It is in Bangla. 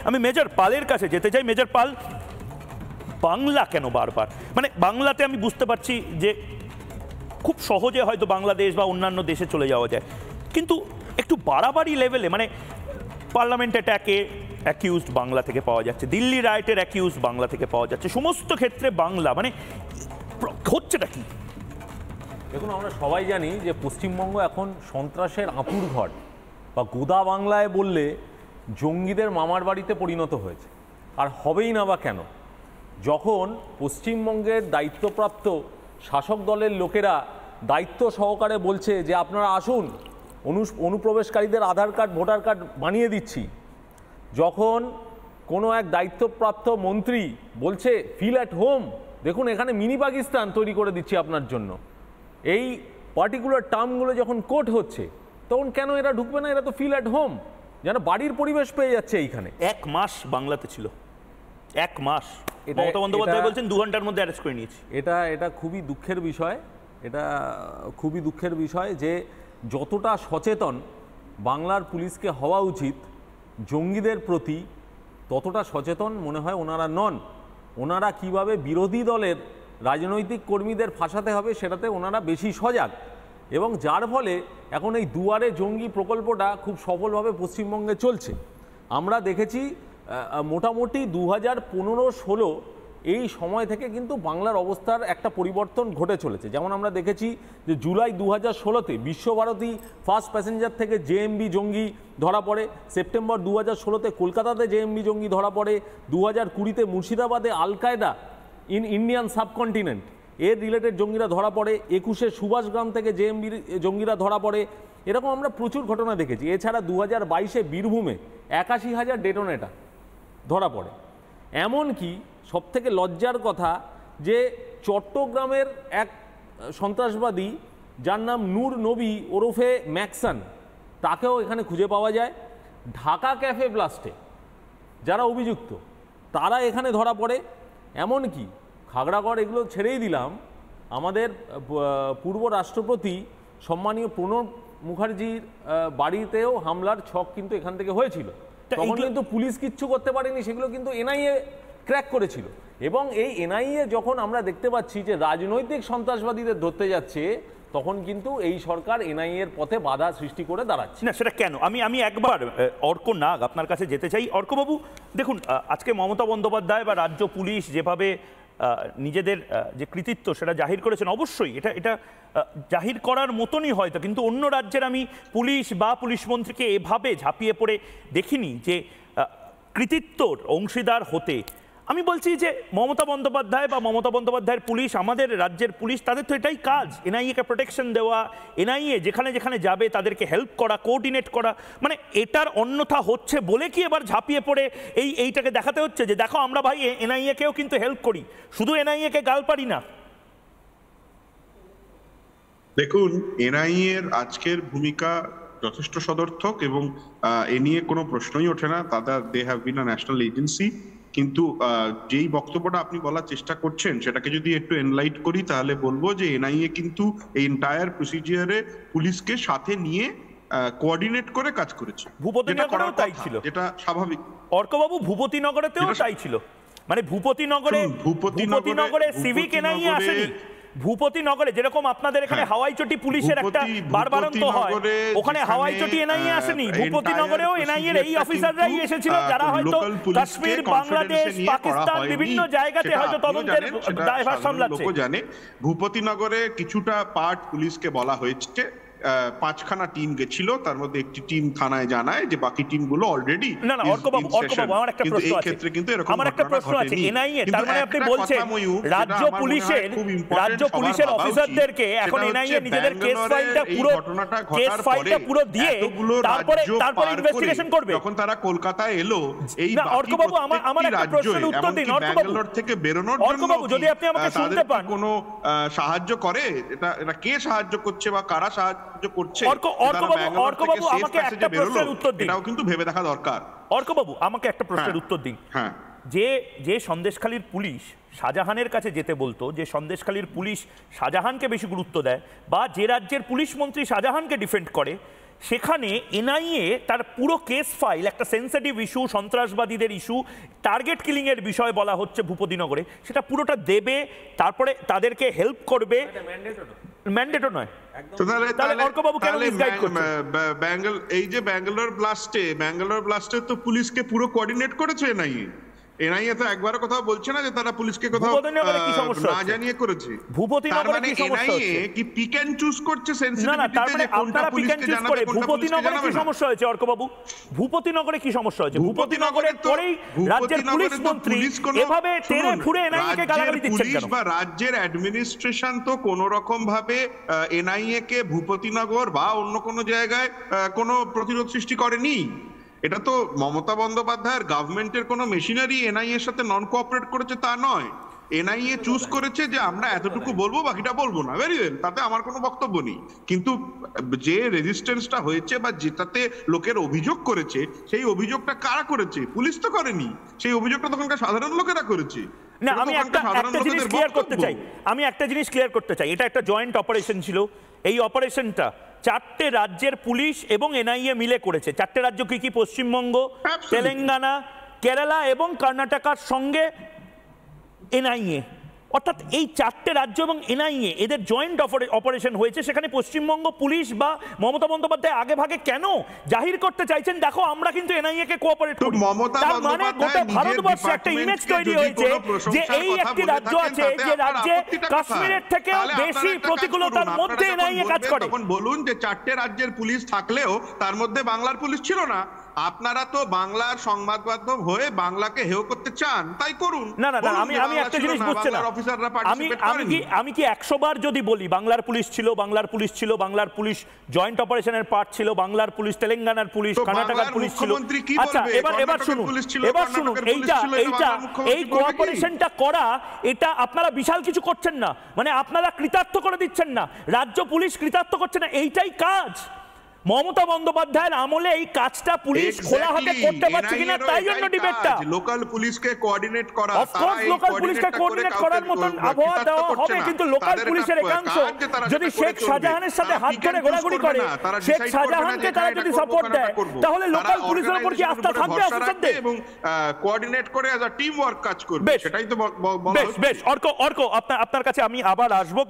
আমি মেজর পালের কাছে যেতে চাই। মেজর পাল, বাংলা কেন বারবার, মানে বাংলাতে আমি বুঝতে পারছি যে খুব সহজে হয়তো বাংলাদেশ বা অন্যান্য দেশে চলে যাওয়া যায়, কিন্তু একটু বাড়াবাড়ি লেভেলে, মানে পার্লামেন্ট অ্যাটাকে অ্যাকিউজড বাংলা থেকে পাওয়া যাচ্ছে, দিল্লি রাইটের অ্যাকিউজড বাংলা থেকে পাওয়া যাচ্ছে, সমস্ত ক্ষেত্রে বাংলা, মানে হচ্ছেটা কি? দেখুন, আমরা সবাই জানি যে পশ্চিমবঙ্গ এখন সন্ত্রাসের আঁতুড় ঘর, বা গোদা বাংলায় বললে জঙ্গিদের মামার বাড়িতে পরিণত হয়েছে। আর হবেই না বা কেন? যখন পশ্চিমবঙ্গের দায়িত্বপ্রাপ্ত শাসক দলের লোকেরা দায়িত্ব সহকারে বলছে যে আপনারা আসুন, অনুপ্রবেশকারীদের আধার কার্ড ভোটার কার্ড বানিয়ে দিচ্ছি, যখন কোনো এক দায়িত্বপ্রাপ্ত মন্ত্রী বলছে ফিল অ্যাট হোম, দেখুন এখানে মিনি পাকিস্তান তৈরি করে দিচ্ছি আপনার জন্য, এই পার্টিকুলার টার্মগুলো যখন কোট হচ্ছে, তখন কেন এরা ঢুকবে না? এরা তো ফিল অ্যাট হোম, যেন বাড়ির পরিবেশ পেয়ে যাচ্ছে এইখানে। 1 মাস বাংলাতে ছিল, 1 মাস। মমতা বন্দ্যোপাধ্যায় বলছেন 2 ঘন্টার মধ্যে অ্যারেস্ট করে নিয়েছি। এটা খুবই দুঃখের বিষয়, এটা খুবই দুঃখের বিষয় যে যতটা সচেতন বাংলার পুলিশকে হওয়া উচিত জঙ্গিদের প্রতি, ততটা সচেতন মনে হয় ওনারা নন। ওনারা কিভাবে বিরোধী দলের রাজনৈতিক কর্মীদের ফাঁসাতে হবে সেটাতে ওনারা বেশি সজাগ, এবং যার ফলে এখন এই দুয়ারে জঙ্গি প্রকল্পটা খুব সফলভাবে পশ্চিমবঙ্গে চলছে। আমরা দেখেছি মোটামুটি 2015-16 এই সময় থেকে কিন্তু বাংলার অবস্থার একটা পরিবর্তন ঘটে চলেছে। যেমন আমরা দেখেছি যে জুলাই 2016-তে বিশ্বভারতী ফার্স্ট প্যাসেঞ্জার থেকে জেএমবি জঙ্গি ধরা পড়ে, সেপ্টেম্বর 2016-তে কলকাতাতে জেএমবি জঙ্গি ধরা পড়ে, 2020-তে মুর্শিদাবাদে আল কায়দা ইন্ডিয়ান সাবকন্টিনেন্ট এর রিলেটেড জঙ্গিরা ধরা পড়ে, 21-এ সুভাষগ্রাম থেকে জেএমবি জঙ্গিরা ধরা পড়ে। এরকম আমরা প্রচুর ঘটনা দেখেছি। এছাড়া 2022-এ বীরভূমে 81,000 ডেটোনেটার ধরা পড়ে। এমনকি সবথেকে লজ্জার কথা যে চট্টগ্রামের এক সন্ত্রাসবাদী যার নাম নূর নবী ওরফে ম্যাকসান, তাকেও এখানে খুঁজে পাওয়া যায়। ঢাকা ক্যাফে ব্লাস্টে যারা অভিযুক্ত তারা এখানে ধরা পড়ে। এমনকি খাগড়াগড় এগুলো ছেড়েই দিলাম, আমাদের পূর্ব রাষ্ট্রপতি সম্মানীয় প্রণব মুখার্জির বাড়িতেও হামলার ছক কিন্তু এখান থেকে হয়েছিল। তখন কিন্তু পুলিশ কিচ্ছু করতে পারেনি, সেগুলো কিন্তু এনআইএ ক্র্যাক করেছিল। এবং এই এনআইএ যখন আমরা দেখতে পাচ্ছি যে রাজনৈতিক সন্ত্রাসবাদীদের ধরতে যাচ্ছে, তখন কিন্তু এই সরকার এনআইএর পথে বাধা সৃষ্টি করে দাঁড়াচ্ছে। না, সেটা কেন? আমি একবার অর্ক নাগ আপনার কাছে যেতে চাই। অর্কবাবু, দেখুন আজকে মমতা বন্দ্যোপাধ্যায় বা রাজ্য পুলিশ যেভাবে নিজেদের যে কৃতিত্ব সেটা জাহির করেছেন, অবশ্যই এটা জাহির করার মতনই হয়তো, কিন্তু অন্য রাজ্যের আমি পুলিশ বা পুলিশ মন্ত্রীকে এভাবে ঝাঁপিয়ে পড়ে দেখিনি যে কৃতিত্বর অংশীদার হতে। আমি বলছি যে মমতা বন্দ্যোপাধ্যায় বা মমতা বন্দ্যোপাধ্যায়ের পুলিশ, আমাদের রাজ্যের পুলিশ, তাদের তো এটাই কাজ, এনআইএকে প্রোটেকশন দেওয়া, এনআইএ যেখানে যেখানে যাবে তাদেরকে হেল্প করা, কোঅর্ডিনেট করা। মানে এটার অন্যথা হচ্ছে বলে কি এবার ঝাঁপিয়ে পড়ে এইটাকে দেখাতে হচ্ছে যে দেখো আমরা ভাই এনআইএকেও কিন্তু হেল্প করি, শুধু এনআইএকে গাল পারি না? দেখুন, এনআইএর আজকের ভূমিকা যথেষ্ট সদর্থক এবং এ নিয়ে কোনো প্রশ্নই ওঠে না। They have been a national agency. কিন্তু যেই বক্তব্যটা আপনি বলার চেষ্টা করছেন সেটাকে যদি একটু এনলাইট করি, তাহলে বলবো যে এনআইএ কিন্তু এই এন্টায়ার প্রসিজিয়ারে পুলিশকে সাথে নিয়ে কোঅর্ডিনেট করে কাজ করেছে। ভূপতিনগরেও তাই ছিল, যেটা স্বাভাবিক। অর্কবাবু, ভূপতিনগরেতেও তাই ছিল। মানে ভূপতিনগরে সিভিক এনআইএ আসেনি। ভূপতিনগরে যেরকম আপনাদের এখানে হাওয়াই চটি পুলিশের একটা বারবারন্ত হয়, ওখানে হাওয়াই চটি এনআইএ আসেনি। ভূপতিনগরেও এনআইএর এই অফিসাররাই এসেছিল যারা হয়তো কাশ্মীর, বাংলাদেশ, পাকিস্তান বিভিন্ন জায়গাতে হয়তো তদন্তের দায়ভার সামলাচ্ছে। ভূপতিনগরে কিছুটা পার্ট পুলিশকে বলা হয়েছে, 5খানা টিম গেছিল, তার মধ্যে একটি টিম থানায় জানায় যে বাকি টিমগুলো অলরেডি। না না, অর্কবাবু আমার একটা প্রশ্ন আছে, আমার একটা প্রশ্ন আছে। এনআইএ তার মানে আপনি বলছেন রাজ্য পুলিশের অফিসারদেরকে এখন এনআইএ নিজেদের কেস ফাইলটা পুরো দিয়ে তারপরে ইনভেস্টিগেশন করবে। যখন তারা কলকাতায় এলো, এই অর্কবাবু আমার একটা প্রশ্নের উত্তর দিন। ব্যাঙ্গালোর থেকে বেরোনোর জন্য যদি আপনি আমাকে শুনতে পান, কোনো সাহায্য করে? এটা কে সাহায্য করছে বা কারা সাহায্য করছে? অর্কবাবু আমাকে একটা প্রশ্নের উত্তর দিন। এটাও কিন্তু ভেবে দেখা দরকার। অর্কবাবু আমাকে একটা প্রশ্নের উত্তর দিন। হ্যাঁ, যে সন্দেশখালীর পুলিশ শাহজাহানের কাছে যেতে বলতো, যে সন্দেশখালীর পুলিশ শাহজাহানকে বেশি গুরুত্ব দেয়, বা যে রাজ্যের পুলিশ মন্ত্রী শাহজাহানকে ডিফেন্ড করে, সেখানে এনআইএ তার পুরো কেস ফাইল, একটা সেন্সিটিভ ইস্যু, সন্ত্রাসবাদীদের ইস্যু, টার্গেট কিলিং এর বিষয় বলা হচ্ছে ভূপতিনগরে, সেটা পুরোটা দেবে, তারপরে তাদেরকে হেল্প করবে, ম্যান্ডেটও নয়। তো তাহলে অর্কবাবু কেন মিসগাইড করছেন? এই যে ব্যাঙ্গালোর ব্লাস্টে তো পুলিশকে পুরো কোঅর্ডিনেট করেছে এনআইএ তো একবারও কথা বলছে না যে তারা পুলিশকে কোথাও না জানিয়ে করেছে। ভূপতিনগরে কি সমস্যা হচ্ছে? কি পিক এন্ড চুজ করছে না না, সেনসিটিভিটিতে তার মানে যে কোনটা আপনারা পিক এন্ড পুলিশকে চুজ জানাবে করে কোনটা পুলিশকে ভূপতিনগরে কি জানাবে না? সমস্যা হয়েছে অর্কবাবু? ভূপতিনগরে কি সমস্যা হয়েছে? ভূপতিনগরের পরেই রাজ্যের পুলিশ মন্ত্রী এভাবে টেনে ফুড়ে এনআইএ কে গালাগালি দিচ্ছেন কেন? বা রাজ্যের অ্যাডমিনিস্ট্রেশন তো কোন রকম ভাবে এনআইএ কে ভূপতিনগর বা অন্য কোনো জায়গায় কোনো প্রতিরোধ সৃষ্টি করেনি। এটা তো মমতা বন্দ্যোপাধ্যায়ের গভর্নমেন্টের কোনো মেশিনারি এনআইএ এর সাথে নন কোঅপারেট করেছে তা নয়। এনআইএ চুজ করেছে যে আমরা এতটুকু বলবো, বাকিটা বলবো না। ভেরি ওয়েল, তাতে আমার কোনো বক্তব্য নেই। কিন্তু যে রেজিস্ট্যান্সটা হয়েছে বা যেটাতে লোকের অভিযোগ করেছে, সেই অভিযোগটা কারা করেছে? পুলিশ তো করেনি। সেই অভিযোগটা তখনকার সাধারণ লোকেরা করেছে। না, আমি একটা জিনিস ক্লিয়ার করতে চাই, এটা একটা জয়েন্ট অপারেশন ছিল। এই অপারেশনটা 4টে রাজ্যের পুলিশ এবং এনআইএ মিলে করেছে। 4টে রাজ্য কি কি? পশ্চিমবঙ্গ, তেলেঙ্গানা, কেরালা এবং কর্ণাটকার সঙ্গে এনআইএ। অর্থাৎ এই 4টে রাজ্য এবং এনআইএ এদের জয়েন্ট অপারেশন হয়েছে। সেখানে পশ্চিমবঙ্গ পুলিশ বা মমতা বন্দ্যোপাধ্যায় আগে ভাগে কেন জাহির করতে চাইছেন দেখো আমরা কিন্তু এনআইএ কে কোঅপারেট করি? তার মানে গোটা ভারতবর্ষে একটা ইমেজ তৈরি হয়েছে যে এই একটি রাজ্য আছে যে রাজ্যে কাশ্মীরের থেকেও বেশি প্রতিকূলতার মধ্যে এনআইএ কাজ করে। তখন বলুন যে 4টে রাজ্যের পুলিশ থাকলেও তার মধ্যে বাংলার পুলিশ ছিল না। আপনারা তো বাংলার সংবাদ মাধ্যম হয়ে বাংলাকে হেয় করতে চান, তাই করুন। না না, আমি একটা জিনিস বুঝছি না। আমি কি 100 বার যদি বলি বাংলার পুলিশ ছিল, বাংলার পুলিশ জয়েন্ট অপারেশনের পার্ট ছিল, বাংলার পুলিশ, তেলেঙ্গানার পুলিশ, কর্ণাটকের পুলিশ ছিল। আচ্ছা, এবার শুনুন এই কোঅপারেশনটা করা, এটা আপনারা বিশাল কিছু করছেন না, মানে আপনারা কৃতার্থ করে দিচ্ছেন না, রাজ্য পুলিশ কৃতার্থ করছে না। এইটাই কাজ। মমতা বন্দ্যোপাধ্যায়ের আমলে এই কাজটা পুলিশ খোলা হাতে করতে পারছে কিনা, তাই জন্য ডিবেটটা। লোকাল পুলিশকে কোঅর্ডিনেট করা, অফকোর্স লোকাল পুলিশকে কোঅর্ডিনেট করার মতন আবহাওয়া দেওয়া হবে, কিন্তু লোকাল পুলিশের একাংশ যদি শেখ শাহজাহানের সাথে হাত ধরে ঘোরাঘুরি করে, শেখ শাহজাহানকে তারা যদি সাপোর্ট দেয়, তাহলে লোকাল পুলিশের উপর কি আস্থা থাকবে অফিসারদের? এবং কোঅর্ডিনেট করে অ্যাজ আ টিম ওয়ার্ক কাজ করবে, সেটাই তো বেশ অর্ক আপনার কাছে আমি আবার আসবো।